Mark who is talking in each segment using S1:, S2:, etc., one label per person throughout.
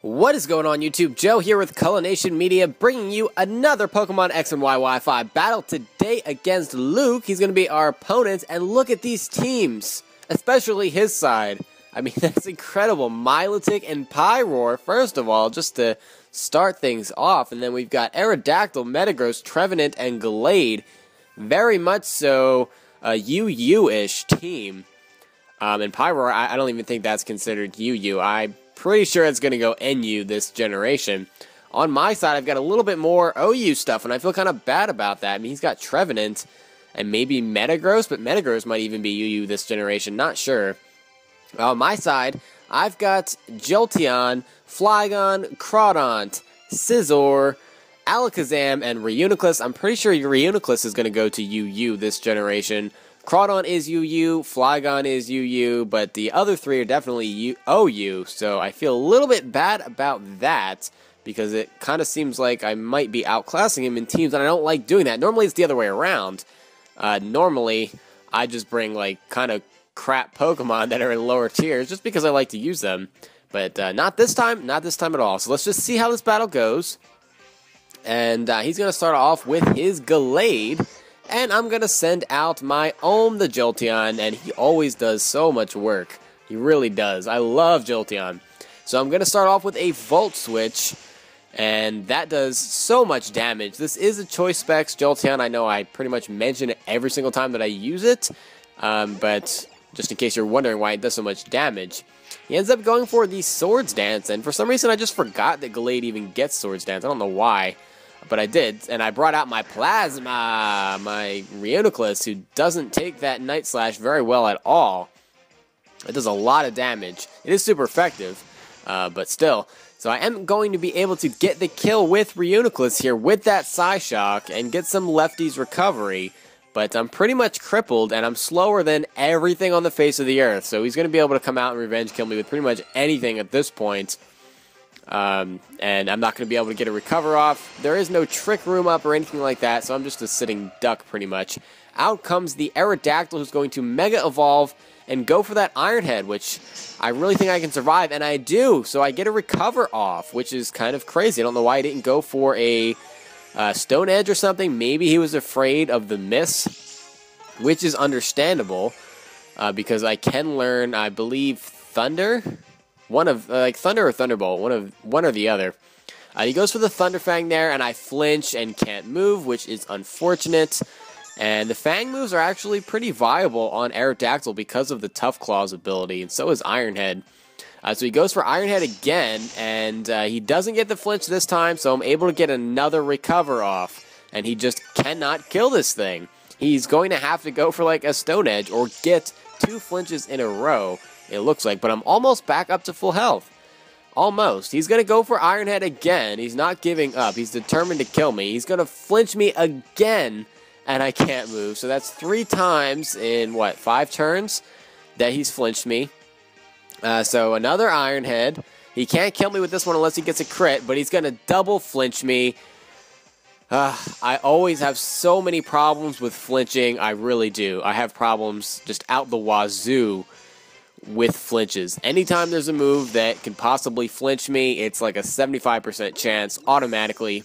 S1: What is going on YouTube? Joe here with Culination Media, bringing you another Pokemon X and Y Wi-Fi battle today against Luke. He's going to be our opponent, and look at these teams, especially his side. I mean, that's incredible. Milotic and Pyroar, first of all, just to start things off. And then we've got Aerodactyl, Metagross, Trevenant, and Glade. Very much so a UU-ish team. And Pyroar, I don't even think that's considered UU. I'm pretty sure it's going to go NU this generation. On my side, I've got a little bit more OU stuff, and I feel kind of bad about that. I mean, he's got Trevenant and maybe Metagross, but Metagross might even be UU this generation. Not sure. On my side, I've got Jolteon, Flygon, Crawdaunt, Scizor, Alakazam, and Reuniclus. I'm pretty sure Reuniclus is going to go to UU this generation. Crawdaunt is UU, Flygon is UU, but the other three are definitely OU, so I feel a little bit bad about that, because it kind of seems like I might be outclassing him in teams, and I don't like doing that. Normally it's the other way around. Normally, I just bring, like, kind of crap Pokemon that are in lower tiers, just because I like to use them. But not this time at all. So let's just see how this battle goes. And he's going to start off with his Glade. And I'm going to send out my Ohm the Jolteon, and he always does so much work. He really does. I love Jolteon. So I'm going to start off with a Volt Switch, and that does so much damage. This is a Choice Specs Jolteon. I know I pretty much mention it every single time that I use it, but just in case you're wondering why it does so much damage. He ends up going for the Swords Dance, and for some reason I just forgot that Glade even gets Swords Dance. I don't know why. But I did, and I brought out my Plasma, my Reuniclus, who doesn't take that Night Slash very well at all. It does a lot of damage. It is super effective, but still. So I am going to be able to get the kill with Reuniclus here with that Psyshock and get some Lefty's recovery. But I'm pretty much crippled, and I'm slower than everything on the face of the earth. So he's going to be able to come out and revenge kill me with pretty much anything at this point. And I'm not going to be able to get a recover off. There is no trick room up or anything like that, so I'm just a sitting duck pretty much. Out comes the Aerodactyl, who's going to Mega Evolve and go for that Iron Head, which I really think I can survive, and I do. So I get a recover off, which is kind of crazy. I don't know why he didn't go for a Stone Edge or something. Maybe he was afraid of the miss, which is understandable, because I can learn, I believe, Thunder. One of, like, Thunder or Thunderbolt, one or the other. He goes for the Thunderfang there, and I flinch and can't move, which is unfortunate. And the Fang moves are actually pretty viable on Aerodactyl because of the Tough Claws ability, and so is Iron Head. So he goes for Iron Head again, and he doesn't get the flinch this time, so I'm able to get another recover off. And he just cannot kill this thing. He's going to have to go for, like, a Stone Edge or get 2 flinches in a row. It looks like, but I'm almost back up to full health. Almost. He's going to go for Iron Head again. He's not giving up. He's determined to kill me. He's going to flinch me again, and I can't move. So that's 3 times in, what, 5 turns that he's flinched me. So another Iron Head. He can't kill me with this one unless he gets a crit, but he's going to double flinch me. I always have so many problems with flinching. I really do. I have problems just out the wazoo with flinches. Anytime there's a move that can possibly flinch me, it's like a 75% chance automatically,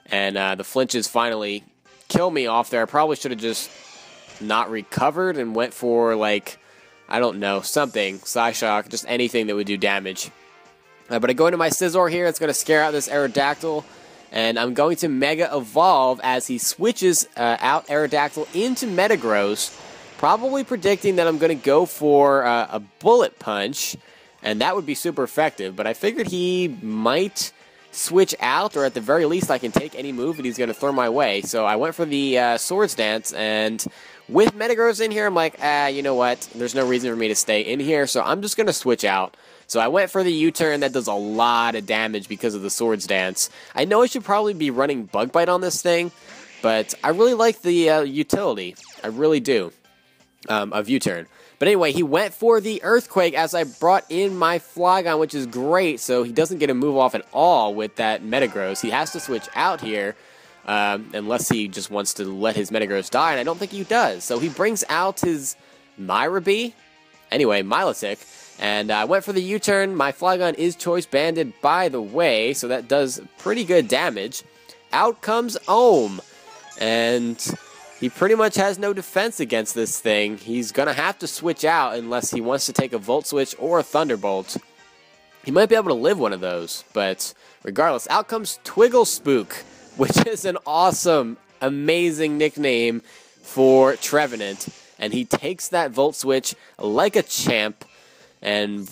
S1: and the flinches finally kill me off there. I probably should have just not recovered and went for, like, I don't know, something, Psyshock, just anything that would do damage. But I go into my Scizor here. It's going to scare out this Aerodactyl, and I'm going to Mega Evolve as he switches out Aerodactyl into Metagross, probably predicting that I'm going to go for a Bullet Punch, and that would be super effective, but I figured he might switch out, or at the very least I can take any move that he's going to throw my way. So I went for the Swords Dance, and with Metagross in here, I'm like, you know what, there's no reason for me to stay in here, so I'm just going to switch out. So I went for the U-turn. That does a lot of damage because of the Swords Dance. I know I should probably be running Bug Bite on this thing, but I really like the utility. I really do. Of U-turn. But anyway, he went for the Earthquake as I brought in my Flygon, which is great, so he doesn't get a move off at all with that Metagross. He has to switch out here, unless he just wants to let his Metagross die, and I don't think he does. So he brings out his Myra Bee, anyway, Milotic, And I went for the U-turn. My Flygon is choice banded, by the way, so that does pretty good damage. Out comes Ohm, and he pretty much has no defense against this thing. He's going to have to switch out unless he wants to take a Volt Switch or a Thunderbolt. He might be able to live one of those, but regardless, out comes Twigglespook, which is an awesome, amazing nickname for Trevenant. And he takes that Volt Switch like a champ. And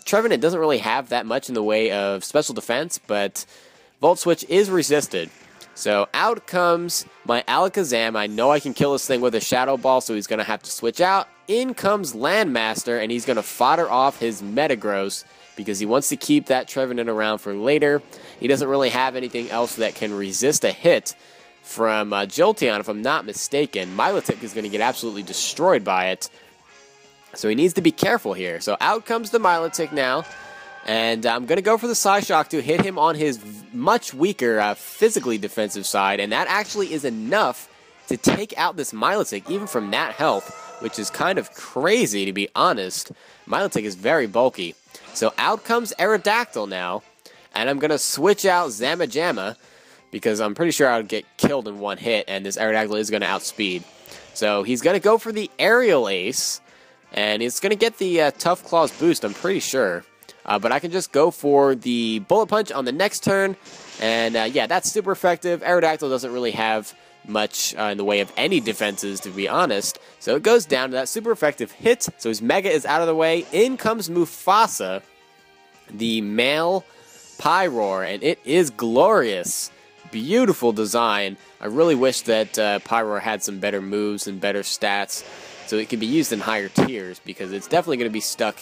S1: Trevenant doesn't really have that much in the way of special defense, but Volt Switch is resisted. So out comes my Alakazam. I know I can kill this thing with a Shadow Ball, so he's going to have to switch out. In comes Landmaster, and he's going to fodder off his Metagross because he wants to keep that Trevenant around for later. He doesn't really have anything else that can resist a hit from Jolteon, if I'm not mistaken. Milotic is going to get absolutely destroyed by it. So he needs to be careful here. So out comes the Milotic now. And I'm going to go for the Psyshock to hit him on his much weaker physically defensive side. And that actually is enough to take out this Milotic, even from that health, which is kind of crazy, to be honest. Milotic is very bulky. So out comes Aerodactyl now. And I'm going to switch out Zamajama, because I'm pretty sure I would get killed in one hit, and this Aerodactyl is going to outspeed. So he's going to go for the Aerial Ace. And it's going to get the Tough Claws boost, I'm pretty sure. But I can just go for the Bullet Punch on the next turn. And yeah, that's super effective. Aerodactyl doesn't really have much in the way of any defenses, to be honest. So it goes down to that super effective hit. So his Mega is out of the way. In comes Mufasa, the male Pyroar. And it is glorious. Beautiful design. I really wish that Pyroar had some better moves and better stats, so it can be used in higher tiers, because it's definitely going to be stuck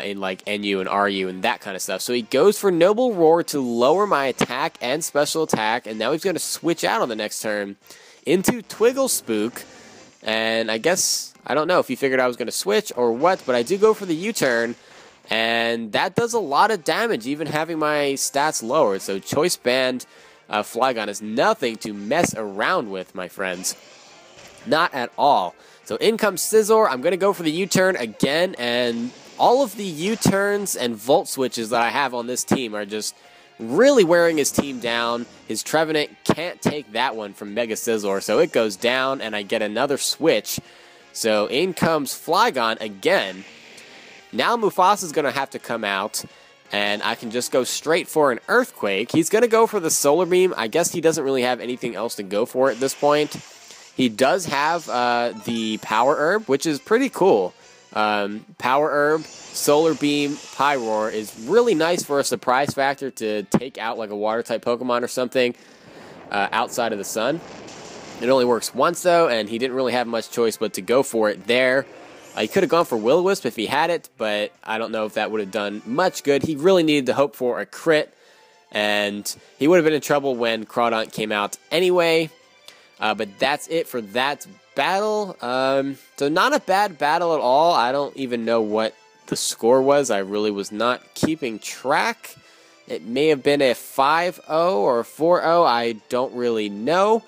S1: in like NU and RU and that kind of stuff. So he goes for Noble Roar to lower my attack and special attack, and now he's going to switch out on the next turn into Twigglespook. And I guess, I don't know if he figured I was going to switch or what, but I do go for the U-turn, and that does a lot of damage, even having my stats lowered. So Choice Band Flygon is nothing to mess around with, my friends. Not at all. So in comes Scizor. I'm going to go for the U-turn again, and all of the U-turns and Volt Switches that I have on this team are just really wearing his team down. His Trevenant can't take that one from Mega Scizor, so it goes down, and I get another switch. So in comes Flygon again. Now Mufasa's going to have to come out, and I can just go straight for an Earthquake. He's going to go for the Solar Beam. I guess he doesn't really have anything else to go for at this point. He does have the Power Herb, which is pretty cool. Power Herb, Solar Beam, Pyroar is really nice for a surprise factor to take out like a Water-type Pokemon or something outside of the sun. It only works once, though, and he didn't really have much choice but to go for it there. He could have gone for Will-O-Wisp if he had it, but I don't know if that would have done much good. He really needed to hope for a crit, and he would have been in trouble when Crawdaunt came out anyway. But that's it for that battle. So not a bad battle at all. I don't even know what the score was. I really was not keeping track. It may have been a 5-0 or a 4-0. I don't really know.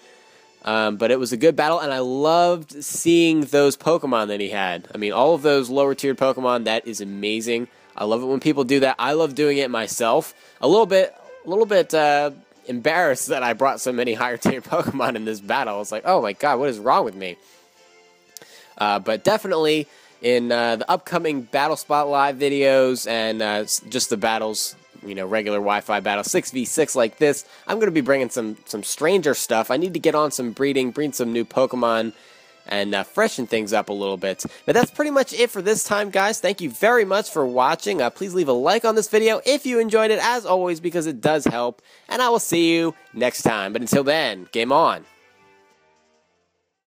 S1: But it was a good battle, and I loved seeing those Pokemon that he had. I mean, all of those lower-tiered Pokemon, that is amazing. I love it when people do that. I love doing it myself. A little bit embarrassed that I brought so many higher-tier Pokemon in this battle. I was like, oh my god, what is wrong with me? But definitely in the upcoming Battle Spot Live videos and just the battles, you know, regular Wi-Fi battles, 6v6 like this, I'm going to be bringing some stranger stuff. I need to get on some breeding, breed some new Pokemon, and freshen things up a little bit. But that's pretty much it for this time, guys. Thank you very much for watching. Please leave a like on this video if you enjoyed it, as always, because it does help. And I will see you next time. But until then, game on.